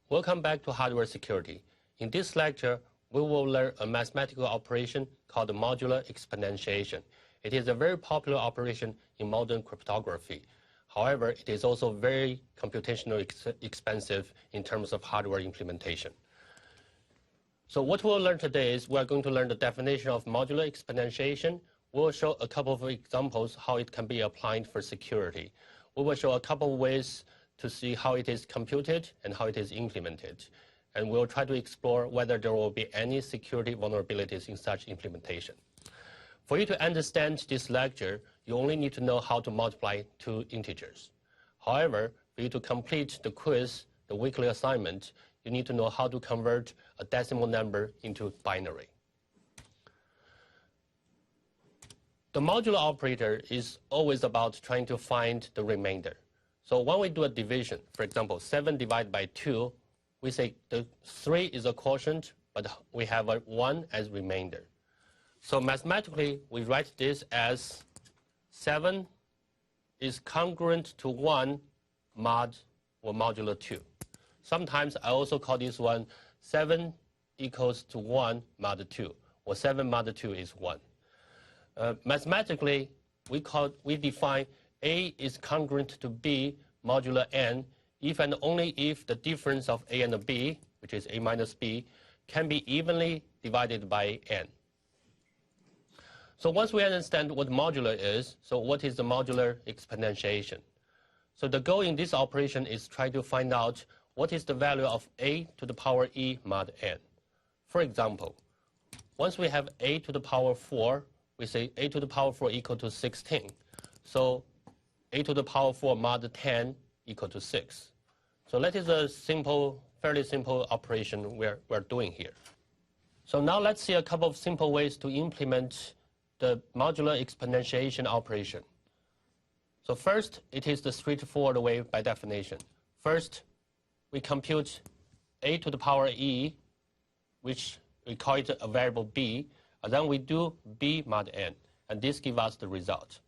Welcome back to Hardware Security. In this lecture, we will learn a mathematical operation called modular exponentiation. It is a very popular operation in modern cryptography. However, it is also very computationally expensive in terms of hardware implementation. So what we'll learn today is we're going to learn the definition of modular exponentiation. We'll show a couple of examples how it can be applied for security. We will show a couple of ways to see how it is computed and how it is implemented. And we'll try to explore whether there will be any security vulnerabilities in such implementation. For you to understand this lecture, you only need to know how to multiply two integers. However, for you to complete the quiz, the weekly assignment, you need to know how to convert a decimal number into binary. The modular operator is always about trying to find the remainder. So when we do a division, for example, 7 divided by 2, we say the 3 is a quotient, but we have a 1 as remainder. So mathematically, we write this as 7 is congruent to 1 mod or modular 2. Sometimes I also call this one 7 equals to 1 mod 2, or 7 mod 2 is 1. Mathematically, we define A is congruent to B modular n if and only if the difference of A and B, which is A minus B, can be evenly divided by n. So once we understand what modular is, so what is the modular exponentiation? So the goal in this operation is try to find out what is the value of A to the power e mod n. For example, once we have A to the power 4, we say A to the power 4 equal to 16. So A to the power 4 mod 10 equal to 6. So that is a simple, fairly simple operation we're doing here. So now let's see a couple of simple ways to implement the modular exponentiation operation. So first, it is the straightforward way by definition. First, we compute A to the power e, which we call it a variable b, and then we do b mod n, and this gives us the result.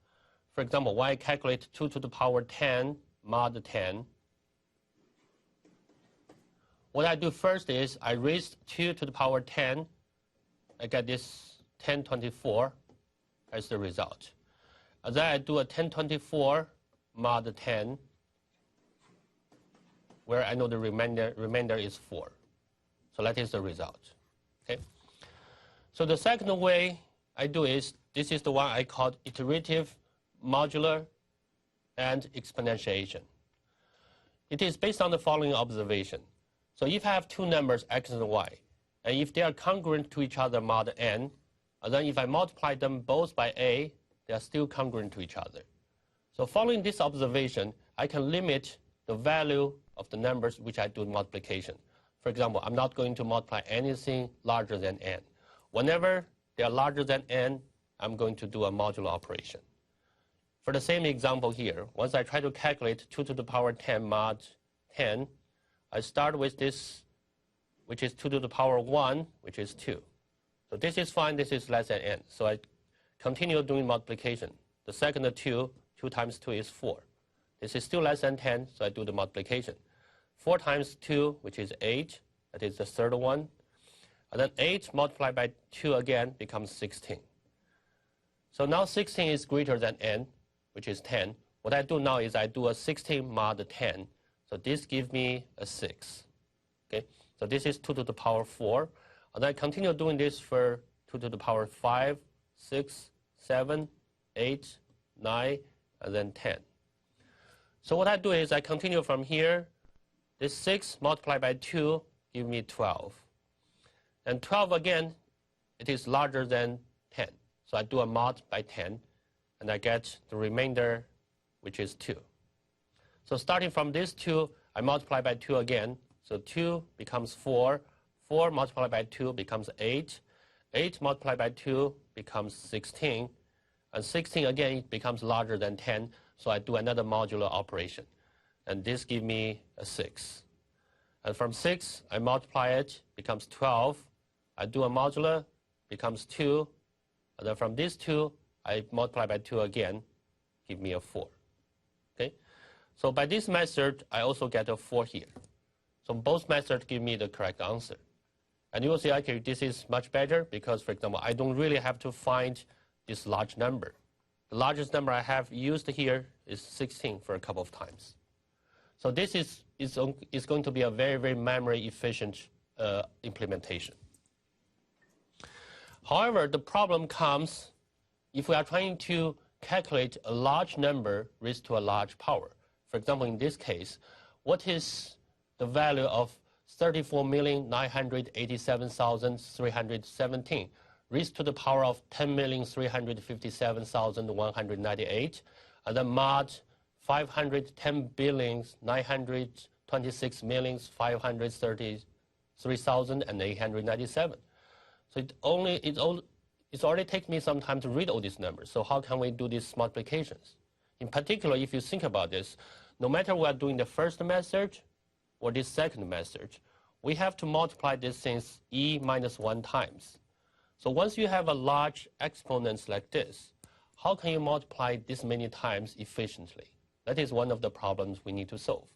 For example, when I calculate 2 to the power 10 mod 10, what I do first is I raise 2 to the power 10, I get this 1024 as the result. And then I do a 1024 mod 10, where I know the remainder is 4. So that is the result. Okay. So the second way I do is, this is the one I call iterative, modular, and exponentiation. It is based on the following observation. So if I have two numbers, x and y, and if they are congruent to each other mod n, and then if I multiply them both by a, they are still congruent to each other. So following this observation, I can limit the value of the numbers which I do multiplication. For example, I'm not going to multiply anything larger than n. Whenever they are larger than n, I'm going to do a modular operation. For the same example here, once I try to calculate 2 to the power 10 mod 10, I start with this, which is 2 to the power 1, which is 2. So this is fine, this is less than n. So I continue doing multiplication. The second 2 times 2 is 4. This is still less than 10, so I do the multiplication. 4 times 2, which is 8, that is the third one. And then 8 multiplied by 2 again becomes 16. So now 16 is greater than n, which is 10. What I do now is I do a 16 mod 10. So this gives me a 6. Okay? So this is 2 to the power 4. And I continue doing this for 2 to the power 5, 6, 7, 8, 9, and then 10. So what I do is I continue from here. This 6 multiplied by 2 gives me 12. And 12 again, it is larger than 10. So I do a mod by 10, and I get the remainder, which is 2. So starting from this 2, I multiply by 2 again. So 2 becomes 4. 4 multiplied by 2 becomes 8. 8 multiplied by 2 becomes 16. And 16 again becomes larger than 10. So I do another modular operation. And this gives me a 6. And from 6, I multiply it, becomes 12. I do a modular, becomes 2. And then from this 2, I multiply by 2 again, give me a 4. Okay? So by this method, I also get a 4 here. So both methods give me the correct answer. And you will see, okay, this is much better because, for example, I don't really have to find this large number. The largest number I have used here is 16 for a couple of times. So this is going to be a very, very memory efficient implementation. However, the problem comes if we are trying to calculate a large number raised to a large power. For example, in this case, what is the value of 34,987,317 raised to the power of 10,357,198, and then mod 510,926,533,897. So it already takes me some time to read all these numbers. So how can we do these multiplications? In particular, if you think about this, no matter we are doing the first method or this second method, we have to multiply these things e minus 1 times. So once you have a large exponent like this, how can you multiply this many times efficiently? That is one of the problems we need to solve.